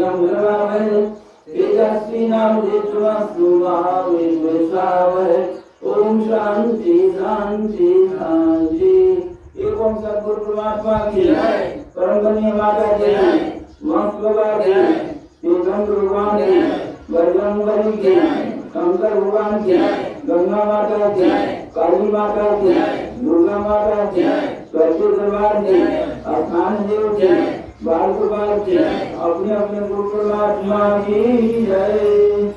विक्रम करवावै तेजस्वी नाम देशवासु महाविद्वेषावै। ओम शांति शांति शांति। एक ओम सद्गुरु परमात्मा की जय। परम कन्या माता की जय। मस्त बाबा की जय। तीर्थंकर भगवान की, बजरंगबली की, शंकर भगवान की, गंगा माता की, काली माता की, दुर्गा माता की, स्वस्ति दरबार की, अस्थान देव की, बाल गोपाल की, अपने अपने गुरु परमात्मा की जय।